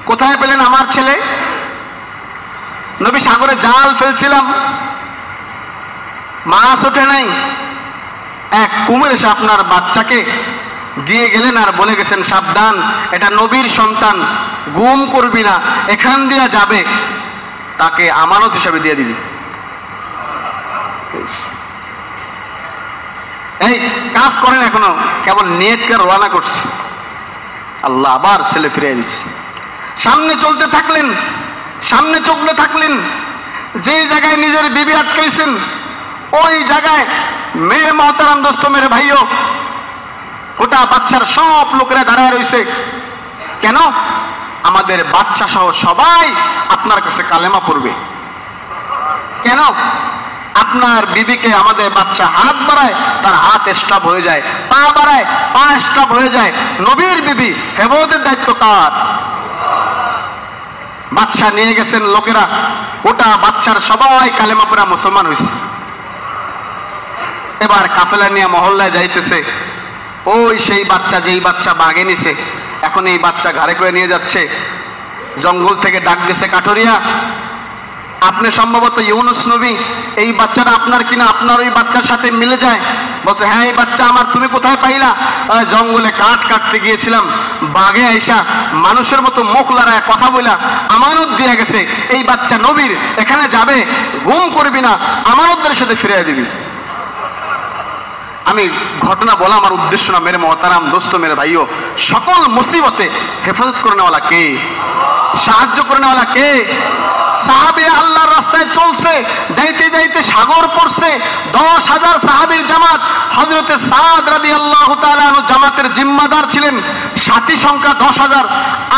কোথায় পেলেন আমার ছেলে? নবী সাগরে জাল ফেলছিলাম, মাছ ওঠে নাই, এক কুমির এসে আপনার বাচ্চাকে দিয়ে গেলেন আর বলে গেছেন, সাবধান, এটা নবীর সন্তান, গুম করবি না, এখান দিয়ে যাবে, তাকে আমানত হিসাবে দিয়ে দিবি। এই কাজ করেন এখনো, কেবল নিয়তকে রওনা করছে। আল্লাহ আবার ছেলে ফিরিয়ে দিচ্ছে। সামনে চলতে থাকলেন, সামনে চলতে থাকলেন। যে জায়গায় নিজের বিবি আটকাইছেন, ওই জায়গায় মেরে মহতারাম দোস্ত, মেরে ভাইও, গোটা বাচ্চার সব লোকেরা দাঁড়ায় রয়েছে। কেন? আমাদের বাচ্চা সহ সবাই আপনার কাছে কালেমা পড়বে। কেন? আপনার বিবিকে আমাদের বাচ্চা হাত বাড়ায়, তার হাত স্টপ হয়ে যায়, পা বাড়ায়, পা স্টপ হয়ে যায়। নবীর বিবি, হেফাজতের দায়িত্ব কার? বাচ্চা নিয়ে গেছেন লোকেরা, ওটা বাচ্চার সবাই কালেমা পড়া মুসলমান হয়েছে। এবার কাফেলা নিয়ে মহল্লায় যাইতেছে। ওই সেই বাচ্চা, যেই বাচ্চা বাগে নিছে, এখন এই বাচ্চা ঘাড়ে করে নিয়ে যাচ্ছে। জঙ্গল থেকে ডাক দিয়েছে, কাঠুরিয়া, আপনি সম্ভবত ইউনুস নবী, এই বাচ্চাটা আপনার কিনা, আপনার ওই বাচ্চার সাথে মিলে যায়। বলছে, হ্যাঁ এই বাচ্চা আমার, তুমি কোথায় পাইলা? জঙ্গলে কাঠ কাটতে গিয়েছিলাম, বাঘে আইসা মানুষের মতো মুখ লড়ায় কথা বলা আমানত দিয়ে গেছে, এই বাচ্চা নবীর, এখানে যাবে, গুম করবি না, আমানতদের সাথে ফিরিয়ে দিবি। আমি ঘটনা বলা আমার উদ্দেশ্য না মেরে মহতারাম দোস্ত মেরে ভাইও, সকল মুসিবতে হেফাজত করে নেওয়ালা কে? সাহায্য করে নেওয়ালা কে? সাহাবী আল্লাহর রাস্তায় চলছে, যাইতে যাইতে সাগর পড়ছে, 10,000 সাহাবীর জামাত। হযরতে সাদ রাদিয়াল্লাহু তাআলা আনহু জামাতের জিম্মাদার ছিলেন। সাথী সংখ্যা 10,000।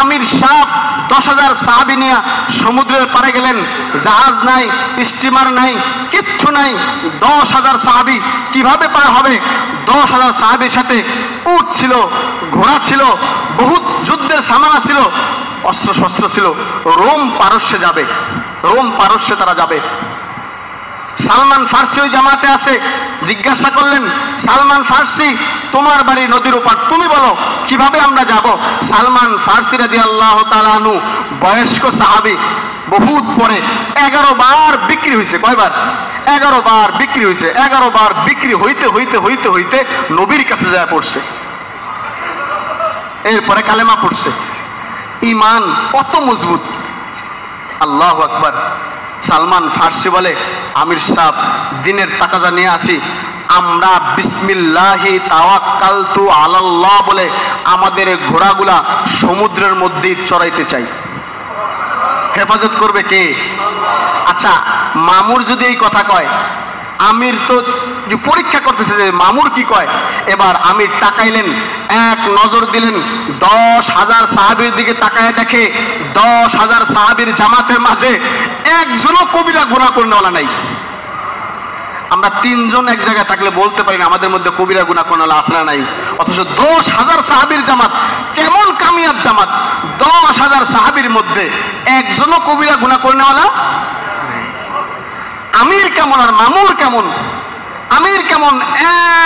আমির সাহেব 10,000 সাহাবী নিয়ে সমুদ্রের পাড়ে গেলেন। জাহাজ নাই, স্টিমার নাই, কিচ্ছু নাই। 10,000 সাহাবী কিভাবে পার হবে? 10,000 সাহাবীর সাথে উট ছিল, ঘোড়া ছিল, বহুত যুদ্ধের সামানা ছিল, অস্ত্র শস্ত্র ছিল। রোম পারস্যে যাবে, রোম পারস্যে তারা যাবে। সালমান ফার্সি ওই জামাতে আছে। জিজ্ঞাসা করলেন, সালমান ফার্সি তোমার বাড়ি নদীর ওপার, তুমি বলো কিভাবে আমরা যাব? সালমান ফার্সি রাদিয়াল্লাহু তাআলা আনহু বয়স্ক সাহাবী, বহুত পরে 11 বার বিক্রি হয়েছে। কয়বার? 11 বার বিক্রি হয়েছে। 11 বার বিক্রি হইতে হইতে হইতে হইতে নবীর কাছে যায় পড়ছে, এরপরে কালেমা পড়ছে। ইমান কত মজবুত! আল্লাহু আকবার। সালমান ফার্সি বলে, আমির সাহেব দিনের তাকাজা নিয়ে আসি, আমরা বিসমিল্লাহি তাওয়াক্কালতু আলাল্লাহ বলে আমাদের ঘোড়াগুলা সমুদ্রের মধ্যেই চড়াইতে চাই। হেফাজত করবে কে? আচ্ছা, মামুর যদি এই কথা কয়, আমির তো পরীক্ষা করতেছে যে মামুর কি কয়। এবার আমির তাকাইলেন, এক নজর দিলেন, 10,000 সাহাবীর দিকে তাকায় দেখে 10,000 সাহাবীর জামাতের মাঝে একজনও কবিরা গুনাহ করেনওয়ালা নাই। আমরা 3 জন এক জায়গায় থাকলে বলতে পারি না আমাদের মধ্যে কবিরা গুনাহ করেনওয়ালা আছে না নাই, অথচ 10,000 সাহাবীর জামাত কেমন কামিয়াব জামাত! 10,000 সাহাবীর মধ্যে একজনও কবিরা গুনাহ করেনওয়ালা। আমির কেমন আর মামুর কেমন! আমির কেমন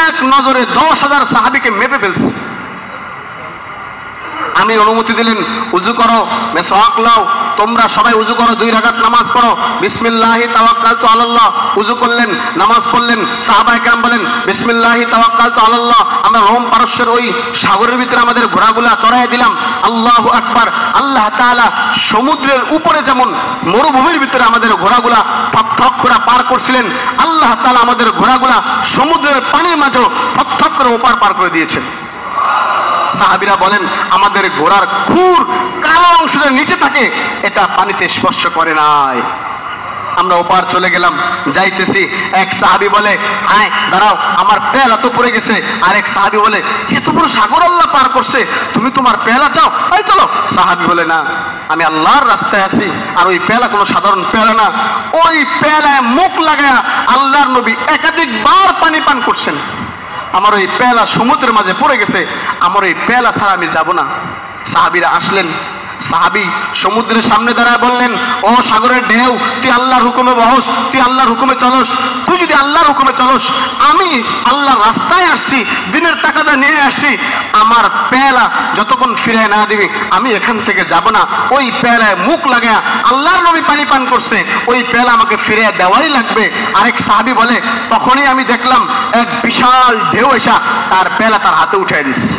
এক নজরে 10,000 সাহাবীকে মেপে ফেলছে। আমির অনুমতি দিলেন, উযু করো, মেসওয়াক লাও, তোমরা সবাই উযু করো, 2 রাকাত নামাজ পড়ো, বিসমিল্লাহি তাওয়াক্কালতু আলাল্লাহ। উযু করলেন, নামাজ পড়লেন। সাহাবায়ে কেরাম বলেন, বিসমিল্লাহি তাওয়াক্কালতু আলাল্লাহ, আমরা রোম পারস্যের ওই সাগরের ভিতরে আমাদের ঘোড়াগুলা চড়াই দিলাম। আল্লাহু আকবার। আল্লাহ তাআলা সমুদ্রের উপরে যেমন মরুভূমির ভিতরে আমাদের ঘোড়াগুলা থক করে পার করছিলেন, আল্লাহ তাআলা আমাদের ঘোড়াগুলা সমুদ্রের পানির মাঝেও থক করে ওপার পার করে দিয়েছেন। সাহাবীরা বলেন, আমাদের ঘোড়ার খুর কালো অংশটা নিচে থাকে, এটা পানিতে স্পর্শ করে নাই। আমরা ওপার চলে গেলাম, যাইতেছি। এক সাহাবী বলে, আয় দাঁড়াও, আমার পেলা তো পড়ে গেছে। আর এক সাহাবী বলে, এত বড় সাগর আল্লাহ পার করছে, তুমি তোমার পেলা চাও, এই চলো। সাহাবী বলে, না, আমি আল্লাহর রাস্তায় আছি, আর ওই পেলা কোনো সাধারণ পেলা না। ওই পেলায় মুখ লাগায়া আল্লাহর নবী একাধিকবার পানি পান করছেন। আমার ওই পেলা সমুদ্রের মাঝে পড়ে গেছে, আমার ওই পেলা ছাড়া আমি যাব না। সাহাবীরা আসলেন। সাহাবী সমুদ্রের সামনে দাঁড়ায় বললেন, ও সাগরের ঢেউ, তুই আল্লাহর হুকুমে বহস, তুই আল্লাহর হুকুমে চলস। তুই যদি আল্লাহর হুকুমে চলস, আমি আল্লাহর রাস্তায় আসছি, দিনের টাকাটা নিয়ে আসছি, আমার পেলা যতক্ষণ ফিরে না দিবি আমি এখান থেকে যাব না। ওই পেলায় মুখ লাগায়া আল্লাহর নবী পানি পান করছে, ওই পেলা আমাকে ফিরে দেওয়াই লাগবে। আরেক সাহাবী বলে, তখনই আমি দেখলাম এক বিশাল ঢেউ এসা তার পেলা তার হাতে উঠাই দিচ্ছে।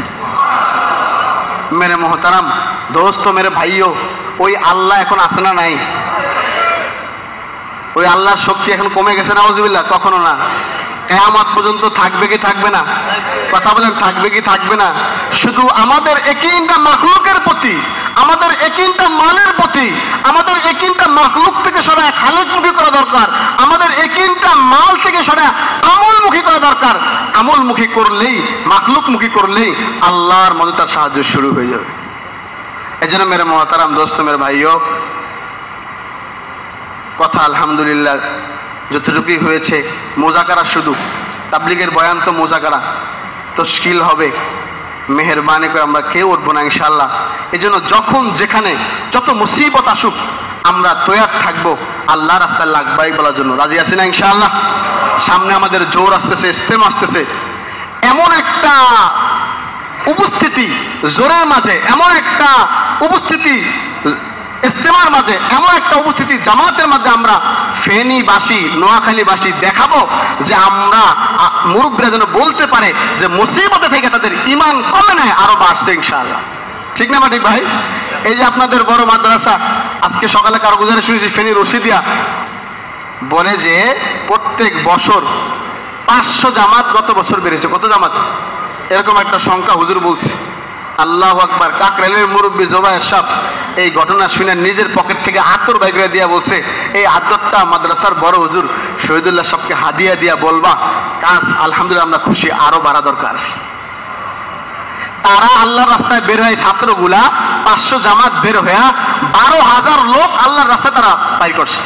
মেরে মোহতারাম দোস্ত মেরে ভাইও, ওই আল্লাহ এখন আছে না নাই? ওই আল্লাহর শক্তি এখন কমে গেছে না? নাউজুবিল্লাহ, কখনো না। কিয়ামত পর্যন্ত থাকবে কি থাকবে না? কথা বলেন, থাকবে কি থাকবে না? শুধু আমাদের একিনটা মাখলুকের প্রতি, আমাদের একিনটা মালের প্রতি, আমাদের একিনটা মাখলুক থেকে সরায় খালেকমুখী করা দরকার। আমাদের একিনটা মাল থেকে সরায় আমলমুখী করা দরকার। আমলমুখী করলেই, মাখলুকমুখী করলেই আল্লাহর মধ্যে তার সাহায্য শুরু হয়ে যাবে। এই জন্য মেরে মোহতারাম দোস্ত মেরে ভাইও, কথা আলহামদুলিল্লাহ যতটুকুই হয়েছে মোজাকারা, শুধু তাবলীগের বয়ান তো মোজাকারা, তশকিল হবে, মেহেরবানি করে আমরা কেউ উঠবো না ইনশাআল্লাহ। এই জন্য যখন যেখানে যত মুসিবত আসুক আমরা তৈয়ার থাকবো আল্লাহ রাস্তায় লাগবাই বলার জন্য। রাজি আছি না ইনশাআল্লাহ? সামনে আমাদের জোর আসতেছে, ইস্তেমা আসতেছে, এমন একটা উপস্থিতি জোরের মাঝে, এমন একটা উপস্থিতি ইস্তেমার মাঝে, এমন একটা উপস্থিতি জামাতের মধ্যে আমরা ফেনীবাসী, নোয়াখালীবাসী দেখাবো যে আমরা মুরব্বীরা যেন বলতে পারে যে মুসিবতে থেকে তাদের ঈমান কমে নাই, আরো বাড়ছে ইনশাআল্লাহ। ঠিক না ঠিক ভাই? এই যে আপনাদের বড় মাদ্রাসা, আজকে সকালে কারগুজারে শুনেছি ফেনী রশিদিয়া বলে যে প্রত্যেক বছর 500 জামাত গত বছর বেরিয়েছে। কত জামাত? এরকম একটা সংখ্যা হুজুর বলছে। আল্লাহু আকবার। কাকরাইলের মুরব্বী জোবায়ের সাহেব এই ঘটনা শুনে নিজের পকেট থেকে আতর বাইর করে দিয়া বলছে, এই আতরটা মাদ্রাসার বড় হুজুর শহীদুল্লাহ সাহেবকে হাদিয়া দিয়া বলবা, কাজ আলহামদুলিল্লাহ আমরা খুশি, আরো বাড়া দরকার। তারা আল্লাহর রাস্তায় বের হয়, ছাত্রগুলা 500 জামাত বের হয়ে 12,000 লোক আল্লাহর রাস্তায় তারা পাই করছে।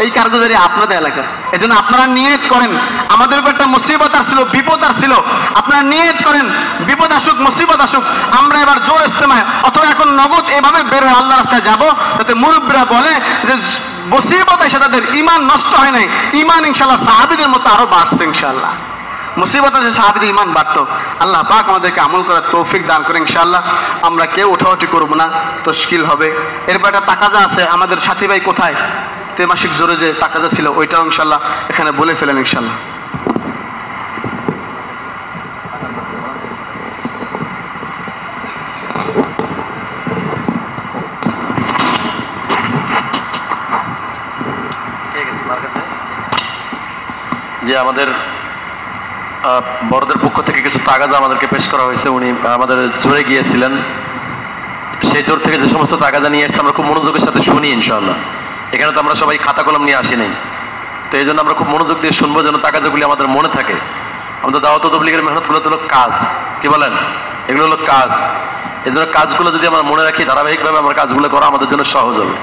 এই কারগুজারি আপনাদের এলাকার। এই জন্য আপনারা নিয়ত করেন, আমাদের উপর একটা মুসিবত আসছিল, বিপদ আসছিল, আপনারা নিয়ত করেন বিপদ আসুক মুসিবত আসুক আমরা এবার জোর ইস্তেমায় অথবা এখন নগদ এভাবে বের হয়ে আল্লাহ রাস্তায় যাবো, যাতে মুরব্বীরা বলে যে মুসিবত এসে তাদের ইমান নষ্ট হয় নাই, ইমান ইনশাল্লাহ সাহাবীদের মতো আরো বাড়ছে। ইনশাল্লাহ মুসিবত আছে সাহাবীদের ইমান বাড়তো। আল্লাহ পাক আমাদেরকে আমল করার তৌফিক দান করে। ইনশাআল্লাহ আমরা কেউ ওঠাউঠি করবো না, তশকিল হবে। এরপর একটা তাকাজা আছে, আমাদের সাথী ভাই কোথায় তেমাসিক জোরে যে তাকাজা ছিল ওইটাও ইনশাআল্লাহ এখানে বলে ফেলেন ইনশাআল্লাহ। যে আমাদের বড়দের পক্ষ থেকে কিছু তাগাজা আমাদেরকে পেশ করা হয়েছে, উনি আমাদের জোরে গিয়েছিলেন, সেই জোর থেকে যে সমস্ত তাগাজা নিয়ে এসেছে আমরা খুব মনোযোগের সাথে শুনি ইনশাআল্লাহ। এখানে তো আমরা সবাই খাতা কলম নিয়ে আসি নাই, তো এই জন্য আমরা খুব মনোযোগ দিয়ে শুনবো যেন তাগাজাগুলি আমাদের মনে থাকে। আমাদের দাওয়াত ও তাবলীগের মেহনতগুলো তো হলো কাজ, কি বলেন, এগুলো হলো কাজ। এই জন্য কাজগুলো যদি আমরা মনে রাখি, ধারাবাহিকভাবে আমার কাজগুলো করা আমাদের জন্য সহজ হবে।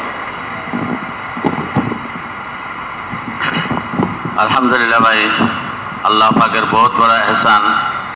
আলহামদুলিল্লাহ ভাই, আল্লাহ পাকের বহুত বড় এহসান